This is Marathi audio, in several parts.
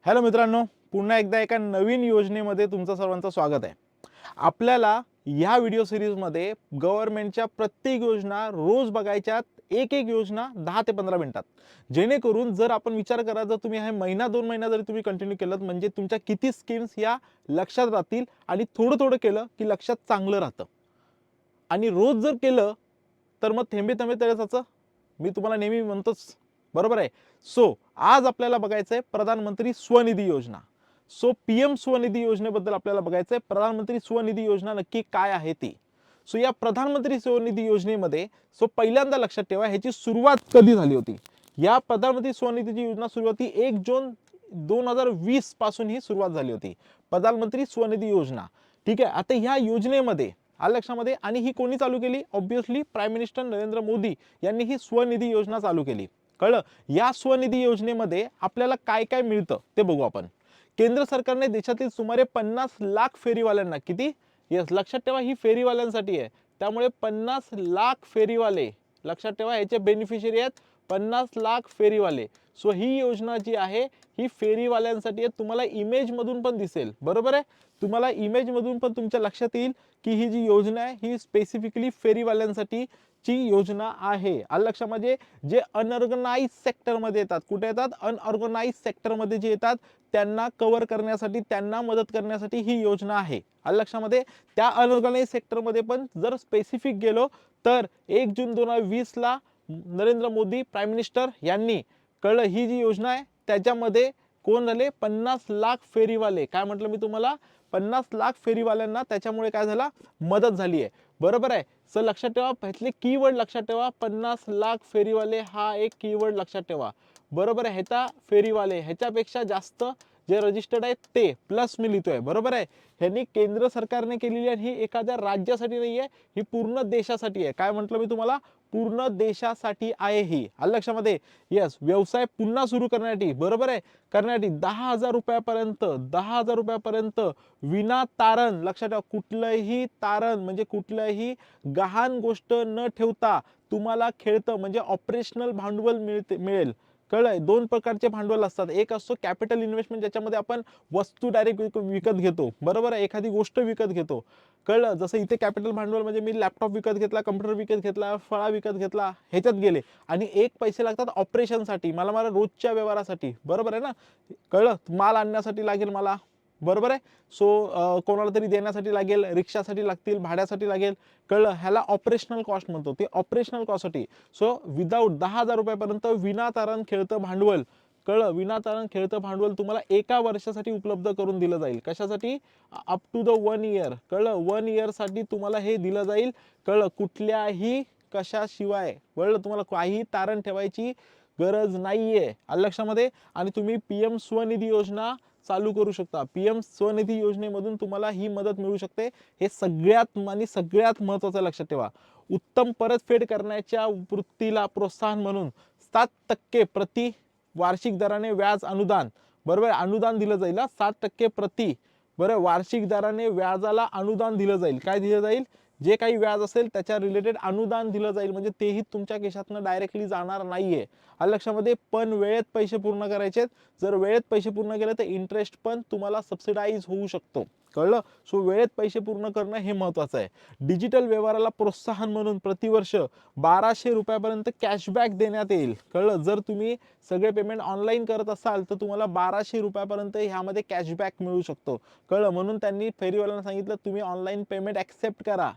हॅलो मित्रांनो, पुन्हा एकदा एका नवीन योजनेमध्ये तुमचं सर्वांचं स्वागत आहे. आपल्याला या व्हिडिओ सीरीजमध्ये गव्हर्नमेंटच्या प्रत्येक योजना रोज बघायच्यात, एक योजना 10 ते 15 मिनिटात. जेणेकरून जर आपण विचार करा, जर तुम्ही हे महिना 2 महिना जरी तुम्ही कंटिन्यू केलं म्हणजे तुमच्या किती स्कीम्स या लक्षात राहतील आणि थोडं केलं की लक्षात चांगलं राहतं. आणि रोज जर केलं तर मग थेंबे थेंबे तळे साचं, मी तुम्हाला नेहमी म्हणतोच, बरोबर आहे. सो आज आपल्याला बघायचं आहे प्रधानमंत्री स्वनिधी योजना. सो पीएम स्वनिधी योजनेबद्दल आपल्याला बघायचं आहे. प्रधानमंत्री स्वनिधी योजना नक्की काय आहे ती. सो या प्रधानमंत्री स्वनिधी योजनेमध्ये पहिल्यांदा लक्षात ठेवा ह्याची सुरुवात कधी झाली होती. या प्रधानमंत्री स्वनिधीची योजना सुरुवाती 1 जून 2020 पासून ही सुरुवात झाली होती. प्रधानमंत्री स्वनिधी योजना, ठीक आहे. आता ह्या योजनेमध्ये लक्षामध्ये, आणि ही कोणी चालू केली? Obviously prime minister Narendra Modi यांनी ही स्वनिधी योजना चालू केली. कळलं? या स्वनिधी योजनेमध्ये आपल्याला काय काय मिळतं ते बघू आपण. केंद्र सरकारने देशातील सुमारे 50 लाख फेरीवाल्यांना, किती? यस, लक्षात ठेवा ही फेरीवाल्यांसाठी आहे. त्यामुळे 50 लाख फेरीवाले, लक्षात ठेवा याचे बेनिफिशियरी आहेत 50 लाख फेरीवाले. सो ही योजना जी आहे ही फेरीवाल्यांसाठी आहे. तुम्हाला इमेज मधून पण दिसेल, बरोबर आहे. तुम्हाला इमेज मधून पण तुमच्या लक्षात येईल की ही जी योजना आहे ही स्पेसिफिकली फेरीवाल्यांसाठी ची योजना आहे. आलं लक्षामध्ये? जे अनऑर्गनाइज सेक्टरमध्ये येतात, कुठे येतात? अनऑर्गनाइज सेक्टरमध्ये जे येतात त्यांना कव्हर करण्यासाठी, त्यांना मदत करण्यासाठी ही योजना आहे. आलं लक्षामध्ये? त्या अनऑर्गनाइज सेक्टरमध्ये पण जर स्पेसिफिक गेलो तर 1 जून 2020 ला नरेंद्र मोदी प्राईम मिनिस्टर यांनी, कळलं, ही जी योजना आहे त्याच्यामध्ये कोण झाले? 50 लाख फेरीवाले. काय म्हटलं मी तुम्हाला? 50 लाख फेरीवाल्यांना त्याच्यामुळे काय झाला? मदत झाली आहे, बरोबर आहे. सर लक्षात ठेवा, पहिले कीवर्ड लक्षात ठेवा. 50 लाख फेरीवाले हा एक कीवर्ड लक्षात ठेवा, बरोबर आहे. ह्याचा फेरीवाले ह्याच्यापेक्षा जास्त जे रजिस्टर्ड आहेत ते प्लस मी लिहितोय, बरोबर आहे. ह्यांनी केंद्र सरकारने केलेली आहे, ही एखाद्या राज्यासाठी नाही आहे, ही पूर्ण देशासाठी आहे. काय म्हटलं मी तुम्हाला? पूर्ण देशासाठी आहे ही. आलं लक्षामध्ये? यस. व्यवसाय पुन्हा सुरू करण्यासाठी, बरोबर आहे, करण्यासाठी 10,000 रुपयापर्यंत, 10,000 रुपयापर्यंत विना तारण, लक्षात ठेवा, कुठलंही तारण म्हणजे कुठलंही गहाण गोष्ट न ठेवता तुम्हाला खेळतं म्हणजे ऑपरेशनल भांडवल मिळेल. कळलंय? 2 प्रकारचे भांडवल असतात. एक असतो कॅपिटल इन्व्हेस्टमेंट, ज्याच्यामध्ये आपण वस्तू डायरेक्ट विकत घेतो, बरोबर आहे, एखादी गोष्ट विकत घेतो. कळलं? जसं इथे कॅपिटल भांडवल म्हणजे मी लॅपटॉप विकत घेतला, कम्प्युटर विकत घेतला, फळा विकत घेतला, ह्याच्यात गेले. आणि एक पैसे लागतात ऑपरेशनसाठी, मला रोजच्या व्यवहारासाठी, बरोबर आहे ना. कळलं? माल आणण्यासाठी लागेल मला, बरोबर आहे. सो कोणाला तरी देण्यासाठी लागेल, रिक्षासाठी लागतील, भाड्यासाठी लागेल. कळलं? ह्याला ऑपरेशनल कॉस्ट म्हणतो, ते ऑपरेशनल कॉस्टसाठी. सो विदाऊट 10,000 रुपयापर्यंत विनातारण खेळतं भांडवल, कळलं, विनातारण खेळतं भांडवल तुम्हाला एका वर्षासाठी उपलब्ध करून दिलं जाईल. कशासाठी? Up to the 1 year. कळलं? 1 इयरसाठी तुम्हाला हे दिलं जाईल. कळलं? कुठल्याही कशाशिवाय, कळलं, तुम्हाला काही तारण ठेवायची गरज नाहीये. आलं लक्षामध्ये? आणि तुम्ही पीएम स्वनिधी योजना चालू करू शकता. पीएम स्वनिधी योजनेमधून तुम्हाला ही मदत मिळू शकते. हे सगळ्यात महत्त्वाचं लक्षात ठेवा. उत्तम परतफेड करण्याच्या वृत्तीला प्रोत्साहन म्हणून 7% प्रति वार्षिक दराने व्याज अनुदान, बरोबर, अनुदान दिलं जाईल. 7% प्रति, बरं, वार्षिक दराने व्याजाला अनुदान दिलं जाईल. काय दिलं जाईल? जे काही व्याज असेल त्याच्या रिलेटेड अनुदान दिलं जाईल. म्हणजे तेही तुमच्या खिशातनं डायरेक्टली जाणार नाहीये. आलं लक्षामध्ये? पण वेळेत पैसे पूर्ण करायचे. जर वेळेत पैसे पूर्ण केले तर इंटरेस्ट पण तुम्हाला सबसिडाइज होऊ शकतो. कळलं? सो वेळेत पैसे पूर्ण करणं हे महत्त्वाचं आहे. डिजिटल व्यवहाराला प्रोत्साहन म्हणून प्रतिवर्ष 1200 रुपयापर्यंत कॅशबॅक देण्यात येईल. कळलं? जर तुम्ही सगळे पेमेंट ऑनलाईन करत असाल तर तुम्हाला 1200 रुपयापर्यंत ह्यामध्ये कॅशबॅक मिळू शकतो. कळलं? म्हणून त्यांनी फेरीवाल्यांना सांगितलं तुम्ही ऑनलाईन पेमेंट ॲक्सेप्ट करा.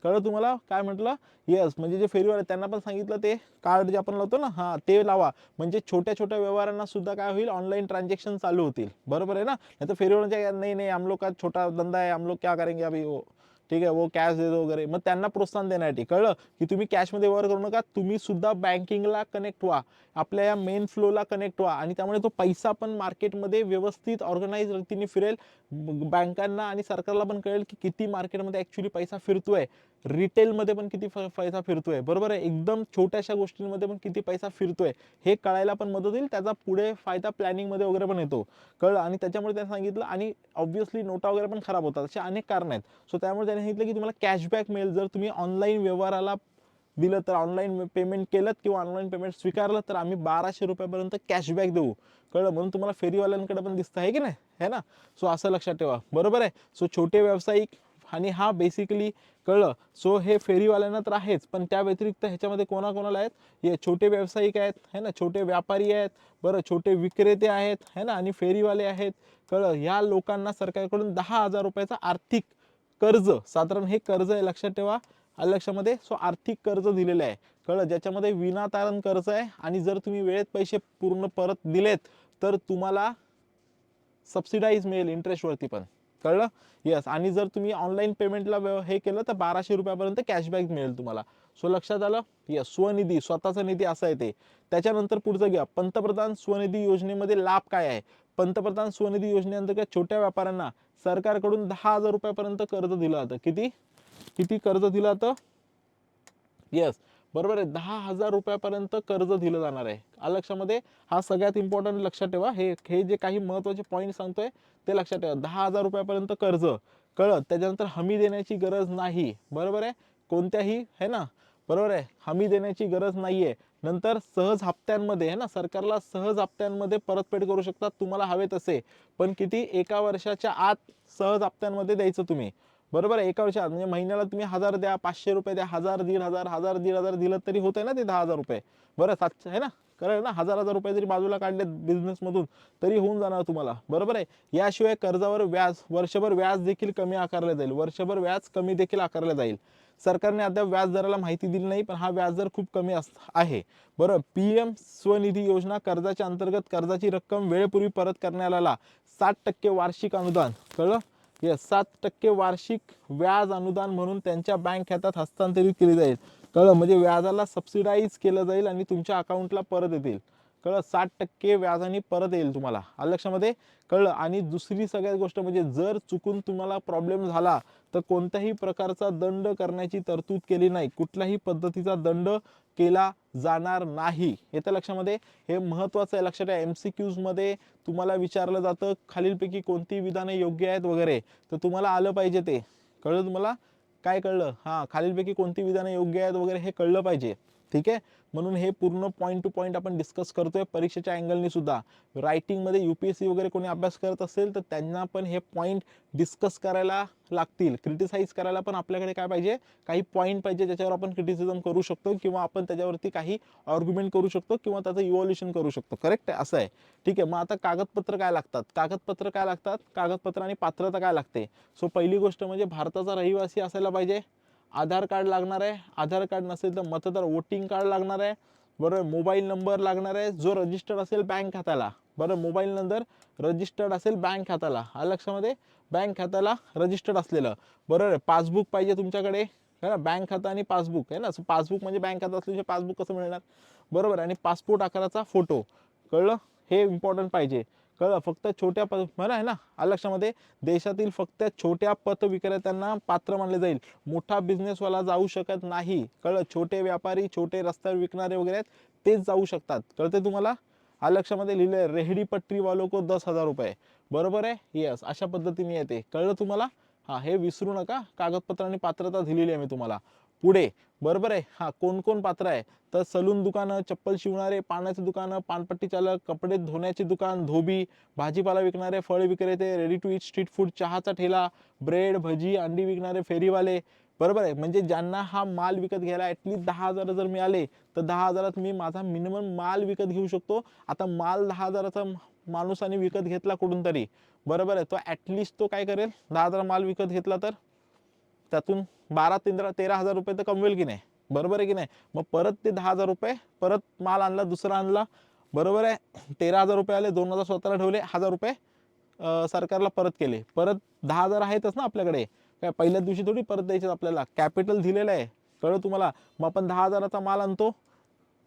कळलं तुम्हाला? काय म्हटलं? येस, म्हणजे जे फेरीवाले त्यांना पण सांगितलं ते कार्ड जे आपण लावतो ना, हां, ते लावा. म्हणजे छोट्या व्यवहारांना सुद्धा काय होईल? ऑनलाईन ट्रान्झॅक्शन चालू होतील, बरोबर आहे ना. नाही तर फेरीवाल्यांच्या नाही नाही हम लोग का छोटा धंदा है, हम लोग क्या करेंगे अभी, वो ठीक आहे, वो कॅश दे दो वगैरे. मग त्यांना प्रोत्साहन देण्यासाठी, कळलं, की तुम्ही कॅशमध्ये व्यवहार करू नका, तुम्ही सुद्धा बँकिंगला कनेक्ट व्हा, आपल्या या मेन फ्लोला कनेक्ट व्हा. आणि त्यामुळे तो पैसा पण मार्केटमध्ये व्यवस्थित ऑर्गनाइज रीतीने फिरेल. बँकांना आणि सरकारला पण कळेल की किती मार्केटमध्ये ॲक्च्युली पैसा फिरतोय, रिटेलमध्ये पण किती पैसा फिरतोय, बरोबर आहे, एकदम छोट्याशा गोष्टींमध्ये पण किती पैसा फिरतोय हे कळायला पण मदत होईल. त्याचा पुढे फायदा प्लॅनिंगमध्ये वगैरे पण येतो. कळलं? आणि त्याच्यामुळे त्यांनी सांगितलं, आणि ऑब्व्हियसली नोटा वगैरे पण खराब होतात, असे अनेक कारण आहेत. सो त्यामुळे त्यांनी सांगितलं की तुम्हाला कॅशबॅक मिळेल जर तुम्ही ऑनलाईन व्यवहाराला दिलं, तर ऑनलाईन पेमेंट केलं किंवा ऑनलाईन पेमेंट स्वीकारलं तर आम्ही 1200 रुपयापर्यंत कॅशबॅक देऊ. कळलं, म्हणून तुम्हाला फेरीवाल्यांकडे पण दिसतं आहे की नाही, है ना. सो असं लक्षात ठेवा, बरोबर आहे. सो छोटे व्यावसायिक आणि हा बेसिकली कळलं. सो हे फेरीवाल्यांना तर आहेच, पण त्या व्यतिरिक्त ह्याच्यामध्ये कोणाकोणाला आहेत, हे छोटे व्यावसायिक आहेत, है ना, छोटे व्यापारी आहेत, बरं, छोटे विक्रेते आहेत, है ना, आणि फेरीवाले आहेत. कळलं, ह्या लोकांना सरकारकडून 10,000 रुपयाचा आर्थिक कर्ज, साधारण हे कर्ज आहे, लक्षात ठेवा लक्षामध्ये. सो आर्थिक कर्ज दिलेलं आहे, कळलं, ज्याच्यामध्ये विनातारण कर्ज आहे, आणि जर तुम्ही वेळेत पैसे पूर्ण परत दिलेत तर तुम्हाला सबसिडाईज मिळेल इंटरेस्टवरती पण, कळलं. येस, आणि जर तुम्ही ऑनलाईन पेमेंटला हे केलं तर 1200 रुपयापर्यंत कॅशबॅक मिळेल तुम्हाला. सो लक्षात आलं. येस, स्वनिधी, स्वतःचा निधी असा आहे ते. त्याच्यानंतर पुढचं घ्या, पंतप्रधान स्वनिधी योजनेमध्ये लाभ काय आहे. पंतप्रधान स्वनिधी योजनेअंतर्गत छोट्या व्यापाऱ्यांना सरकारकडून 10,000 रुपयापर्यंत कर्ज दिलं जातं. किती किती कर्ज दिलं जातं. येस, बरोबर आहे, 10,000 रुपयापर्यंत कर्ज दिलं जाणार आहे. लक्षामध्ये हा सगळ्यात इम्पॉर्टंट लक्षात ठेवा. हे जे काही महत्त्वाचे पॉईंट सांगतोय ते लक्षात ठेवा. 10,000 रुपयापर्यंत कर्ज, कळत. त्याच्यानंतर हमी देण्याची गरज नाही, बरोबर आहे, कोणत्याही, है ना, बरोबर आहे, हमी देण्याची गरज नाहीये. नंतर सहज हप्त्यांमध्ये, है ना, सरकारला सहज हप्त्यांमध्ये परतफेड करू शकतात तुम्हाला हवे तसे, पण किती, 1 वर्षाच्या आत सहज हप्त्यांमध्ये द्यायचं तुम्ही, बरोबर आहे. 1 वर्षात म्हणजे महिन्याला तुम्ही 1000 द्या, 500 रुपये द्या, 1000, 1500, 1000, 1500 दिलं तरी होतंय ना ते 10,000 रुपये. बरं, 700 आहे ना, कळलं ना, 1000 रुपये जरी बाजूला काढले बिझनेसमधून तरी होऊन जाणार तुम्हाला, बरोबर आहे. याशिवाय कर्जावर व्याज, वर्षभर व्याज देखील कमी आकारले जाईल, वर्षभर व्याज कमी देखील आकारले जाईल. सरकारने अद्याप व्याज दराला माहिती दिली नाही, पण हा व्याज दर खूप कमी आहे. बरं, पीएम स्वनिधी योजना कर्जाच्या अंतर्गत कर्जाची रक्कम वेळेपूर्वी परत करण्याला 60% वार्षिक अनुदान, कळलं. येस, 7% वार्षिक व्याज अनुदान म्हणून त्यांच्या बँक खात्यात हस्तांतरित केली जाईल, कळलं, म्हणजे व्याजाला सबसिडाईज केलं जाईल आणि तुमच्या अकाउंटला परत येतील, कळलं. 60% व्याजाने परत येईल तुम्हाला, लक्षामध्ये, कळलं. आणि दुसरी सगळ्यात गोष्ट म्हणजे जर चुकून तुम्हाला प्रॉब्लेम झाला तर कोणत्याही प्रकारचा दंड करण्याची तरतूद केली नाही, कुठल्याही पद्धतीचा दंड केला जाणार नाही, हे तर लक्षामध्ये. हे महत्त्वाचं आहे, लक्षात आहे. MCQs मध्ये तुम्हाला विचारलं जातं खालीलपैकी कोणती विधाने योग्य आहेत वगैरे, तर तुम्हाला आलं पाहिजे ते, कळलं तुम्हाला, काय कळलं, हां, खालीलपैकी कोणती विधाने योग्य आहेत वगैरे हे कळलं पाहिजे, ठीक आहे. म्हणून हे पूर्ण पॉईंट टू पॉईंट आपण डिस्कस करतोय परीक्षेच्या अँगलने सुद्धा. रायटिंगमध्ये UPSC वगैरे कोणी अभ्यास करत असेल तर त्यांना पण हे पॉईंट डिस्कस करायला लागतील. क्रिटिसाइज करायला पण आपल्याकडे काय पाहिजे, काही पॉईंट पाहिजे ज्याच्यावर आपण क्रिटिसिझम करू शकतो, किंवा आपण त्याच्यावरती काही आर्ग्युमेंट करू शकतो, किंवा त्याचं इव्हॉल्युशन करू शकतो, करेक्ट आहे, असं आहे, ठीक आहे. मग आता कागदपत्र काय लागतात, कागदपत्र आणि पात्रता काय लागते. सो पहिली गोष्ट म्हणजे भारताचा रहिवासी असायला पाहिजे, आधार कार्ड लागणार आहे, आधार कार्ड नसेल तर मतदार वोटिंग कार्ड लागणार आहे, बरोबर. मोबाईल नंबर लागणार आहे जो रजिस्टर्ड असेल बँक खात्याला, बरं, मोबाईल नंबर रजिस्टर्ड असेल बँक खात्याला, लक्षामध्ये, बँक खात्याला रजिस्टर्ड असलेलं, बरोबर आहे. पासबुक पाहिजे तुमच्याकडे, है ना, बँक खाता आणि पासबुक, आहे ना. पासबुक म्हणजे बँक खाता असल्याशिवाय पासबुक कसं मिळणार, बरोबर. आणि पासपोर्ट आकाराचा फोटो, कळलं, हे इम्पॉर्टंट पाहिजे, कळलं. फक्त छोट्या आहे ना, लक्षामध्ये, देशातील फक्त छोट्या पथ विक्रेत्यांना पात्र मानले जाईल, मोठा बिझनेसवाला जाऊ शकत नाही, कळलं. छोटे व्यापारी, छोटे रस्त्यावर विकणारे वगैरे आहेत तेच जाऊ शकतात, कळते तुम्हाला, लक्षामध्ये लिहिले. रेहडी पट्टी वालों को 10,000 रुपये, बरोबर आहे. येस, अशा पद्धतीने येते, कळलं तुम्हाला. हा, हे विसरू नका, कागदपत्र आणि पात्रता दिलेली आहे मी तुम्हाला. पुढे, बरोबर आहे. हा, कोण कोण पात्र आहे तर सलून दुकानं, चप्पल शिवणारे, पाण्याचे दुकानं, पानपट्टी चालक, कपडे धुण्याचे दुकान, धोबी, भाजीपाला विकणारे, फळ विक्रेते, ready to eat street food, चहाचा ठेला, ब्रेड भजी अंडी विकणारे, फेरीवाले, बरोबर आहे. म्हणजे ज्यांना हा माल विकत घ्यायला ॲटलीस्ट 10,000 जर मिळाले तर 10,000 मी माझा मिनिमम माल विकत घेऊ शकतो. आता माल 10,000चा माणूसाने विकत घेतला कुठून तरी, बरोबर आहे, तो ॲटलीस्ट तो काय करेल, 10,000 माल विकत घेतला तर त्यातून 12-13 हजार रुपये तर कमवेल की नाही, बरोबर आहे की नाही. मग परत ते 10,000 रुपये परत माल आणला, दुसरा आणला, बरोबर आहे. 13,000 रुपये आले, 2,000 स्वतःला ठेवले, 1,000 रुपये सरकारला परत केले. परत 10,000 आहेतच ना आपल्याकडे, काय पहिल्याच दिवशी थोडी परत द्यायचे आपल्याला, कॅपिटल दिलेलं आहे, कळलं तुम्हाला. मग आपण 10,000चा माल आणतो,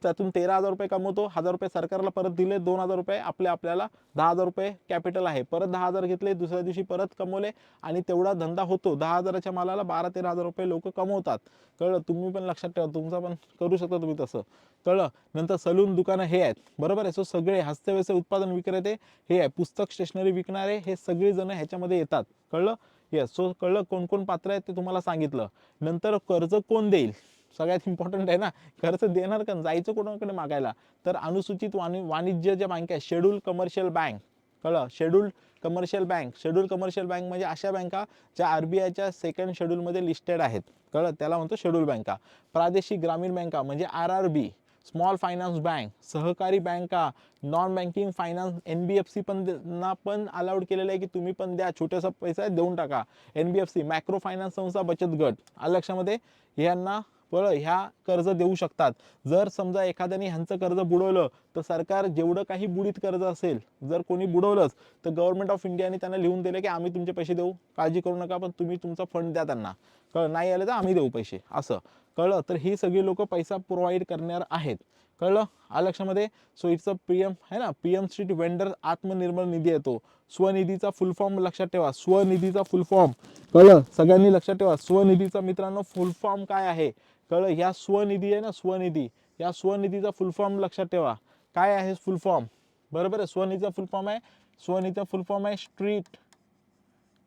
त्यातून 13,000 रुपये कमवतो, 1,000 रुपये सरकारला परत दिले, 2,000 रुपये आपल्याला 10,000 रुपये कॅपिटल आहे. परत 10,000 घेतले, दुसऱ्या दिवशी परत कमवले, आणि तेवढा धंदा होतो. 10,000च्या मालाला 12-13 हजार रुपये लोक कमवतात, कळलं. तुम्ही पण लक्षात ठेवा, तुमचा पण करू शकता तुम्ही तसं, कळलं. नंतर सलून दुकानं हे आहेत, बरोबर आहे. सो सगळे हस्तव्यवसाय उत्पादन विक्रेते हे आहे, पुस्तक स्टेशनरी विकणारे, हे सगळे जण ह्याच्यामध्ये येतात, कळलं. येस, सो कळलं कोण कोण पात्र आहेत ते तुम्हाला सांगितलं. नंतर कर्ज कोण देईल, सगळ्यात इम्पॉर्टंट आहे ना, कर्ज देणार का, जायचं कोणाकडे मागायला, तर अनुसूचित वाणिज्य ज्या बँक आहे, शेड्यूल कमर्शियल बँक, कळलं, schedule commercial bank. Schedule commercial bank म्हणजे अशा बँका ज्या RBIच्या सेकंड शेड्यूलमध्ये लिस्टेड आहेत, कळलं, त्याला म्हणतो शेड्यूल बँका. प्रादेशिक ग्रामीण बँका म्हणजे RRB, स्मॉल फायनान्स बँक, सहकारी बँका, नॉन बँकिंग फायनान्स, NBFC पण अलाउड केलेलं आहे की तुम्ही पण द्या, छोटासा पैसा देऊन टाका. NBFC मॅक्रो फायनान्स संस्था, बचत गट, आलं लक्षामध्ये, ह्यांना ह्या कर्ज देऊ शकतात. जर समजा एखाद्याने ह्यांचं कर्ज बुडवलं तर सरकार जेवढं काही बुडीत कर्ज असेल, जर कोणी बुडवलंच तर गव्हर्नमेंट ऑफ इंडियाने त्यांना लिहून दिले की आम्ही तुमचे पैसे देऊ, काळजी करू नका, पण तुम्ही तुमचा फंड द्या त्यांना, कळलं, नाही आले तर आम्ही देऊ पैसे, असं, कळलं. तर ही सगळी लोक पैसा प्रोव्हाइड करणार आहेत, कळलं, आलं लक्षामध्ये. सो इट्स PM है ना, PM स्ट्रीट वेंडर आत्मनिर्भर निधी येतो. स्वनिधीचा फुल फॉर्म लक्षात ठेवा, स्वनिधीचा फुल फॉर्म, कळलं, सगळ्यांनी लक्षात ठेवा. स्वनिधीचा मित्रांनो फुल फॉर्म काय आहे, कळलं. ह्या स्वनिधी आहे ना, स्वनिधी, या स्वनिधीचा फुल फॉर्म लक्षात ठेवा. काय आहे फुल फॉर्म, बरोबर आहे. स्वनिधीचा फुल फॉर्म आहे, स्वनिधीचा फुल फॉर्म आहे स्ट्रीट,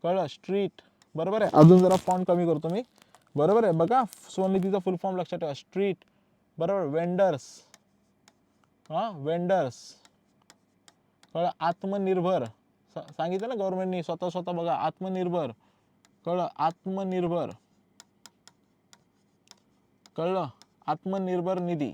कळलं, स्ट्रीट, बरोबर आहे. अजून जरा फॉन्ट कमी करतो मी, बरोबर आहे. बघा स्वनिधीचा फुल फॉर्म लक्षात ठेवा, स्ट्रीट, बरोबर. वेंडर्स, वेंडर्स, कळलं. आत्मनिर्भर, सांगितलं ना गव्हर्नमेंटनी, स्वतः बघा, आत्मनिर्भर, कळलं, आत्मनिर्भर, कळलं, आत्मनिर्भर निधी,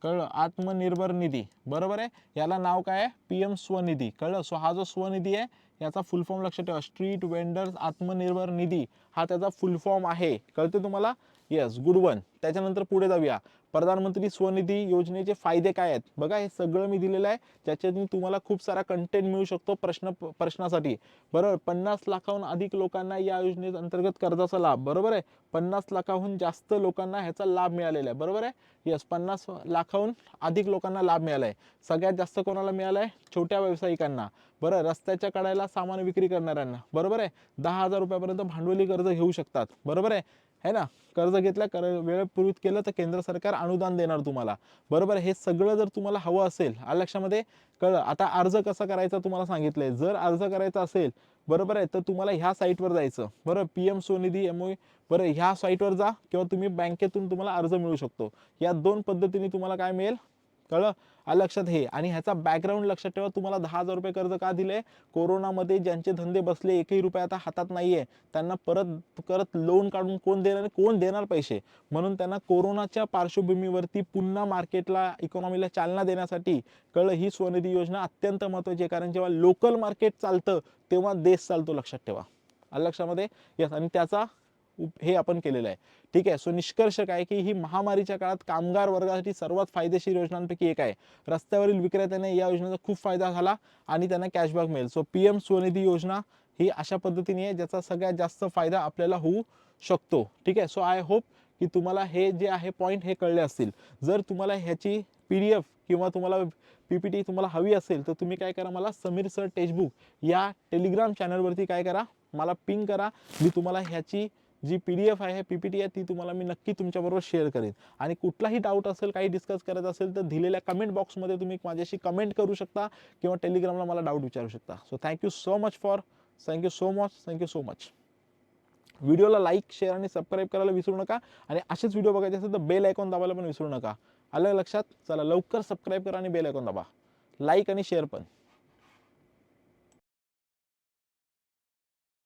कळलं, आत्मनिर्भर निधी, बरोबर आहे. याला नाव काय आहे, PM स्वनिधी, कळलं. सो हा जो स्वनिधी आहे याचा फुल फॉर्म लक्षात ठेवा, स्ट्रीट वेंडर्स आत्मनिर्भर निधी, हा त्याचा फुल फॉर्म आहे, कळते तुम्हाला. Yes, good one. त्याच्यानंतर पुढे जाऊया. प्रधानमंत्री स्वनिधी योजनेचे फायदे काय आहेत, बघा हे सगळं मी दिलेलं आहे, ज्याच्यातून तुम्हाला खूप सारा कंटेंट मिळू शकतो प्रश्नासाठी, बरोबर. 50 लाखाहून अधिक लोकांना या योजनेअंतर्गत कर्जाचा लाभ, बरोबर आहे. 50 लाखाहून जास्त लोकांना ह्याचा लाभ मिळालेला आहे, बरोबर आहे. येस, 50 लाखाहून अधिक लोकांना लाभ मिळाला आहे. सगळ्यात जास्त कोणाला मिळाला आहे, छोट्या व्यावसायिकांना, बरं, रस्त्याच्या कडेला सामान विक्री करणाऱ्यांना, बरोबर आहे. 10,000 रुपयापर्यंत भांडवली कर्ज घेऊ शकतात, बरोबर आहे ना. कर्ज घेतल्या वेळेपूर्वीत केलं तर केंद्र सरकार अनुदान देणार तुम्हाला, बरोबर. हे सगळं जर तुम्हाला हवं असेल, आलं लक्षामध्ये, कळलं. आता अर्ज कसा करायचा तुम्हाला सांगितलंय. जर अर्ज करायचा असेल, बरोबर आहे, तर तुम्हाला ह्या साईटवर जायचं, बरं, PM स्वनिधी MOE, बरं, ह्या साईटवर जा, किंवा तुम्ही बँकेतून तुम्हाला अर्ज मिळू शकतो. या दोन पद्धतीने तुम्हाला काय मिळेल, कळलं, आलं लक्षात. हे आणि ह्याचा बॅकग्राऊंड लक्षात ठेवा. तुम्हाला 10,000 रुपये कर्ज का दिले, कोरोनामध्ये ज्यांचे धंदे बसले, एकही रुपया आता हातात नाहीये, त्यांना परत लोन काढून कोण देणार पैसे, म्हणून त्यांना कोरोनाच्या पार्श्वभूमीवरती पुन्हा मार्केटला, इकॉनॉमीला चालना देण्यासाठी, कळलं, ही स्वनिधी योजना अत्यंत महत्त्वाची आहे. कारण जेव्हा लोकल मार्केट चालतं तेव्हा देश चालतो, लक्षात ठेवा, आलं लक्षामध्ये. यस, आणि त्याचा हे आपण केलेलं आहे, ठीक आहे. सो निष्कर्ष काय की ही महामारीच्या काळात कामगार वर्गासाठी सर्वात फायदेशीर योजनांपैकी एक आहे. रस्त्यावरील विक्रेत्यांना या योजनेचा खूप फायदा झाला आणि त्यांना कॅशबॅक मिळेल. सो PM स्वनिधी योजना ही अशा पद्धतीने आहे ज्याचा सगळ्यात जास्त फायदा आपल्याला होऊ शकतो, ठीक आहे. सो आय होप की तुम्हाला हे जे आहे पॉईंट हे कळले असतील. जर तुम्हाला ह्याची PDF किंवा तुम्हाला PPT तुम्हाला हवी असेल तर तुम्ही काय करा, मला समीर सर टेक्स्टबुक या टेलिग्राम चॅनलवरती काय करा, मला पिंग करा. मी तुम्हाला ह्याची जी PDF आहे, PPT आहे, ती तुम्हाला मी नक्की तुमच्याबरोबर शेअर करेन. आणि कुठलाही डाऊट असेल, काही डिस्कस करायचं असेल तर दिलेल्या कमेंट बॉक्समध्ये तुम्ही माझ्याशी कमेंट करू शकता किंवा टेलिग्रामला मला डाऊट विचारू शकता. So thank you so much thank you so much. व्हिडिओला लाईक, शेअर आणि सबस्क्राईब करायला विसरू नका. आणि असेच व्हिडिओ बघायचे असेल तर बेल आयकॉन दाबायला पण विसरू नका, आलं लक्षात. चला लवकर सबस्क्राईब करा आणि बेल आयकॉन दाबा, लाईक आणि शेअर पण.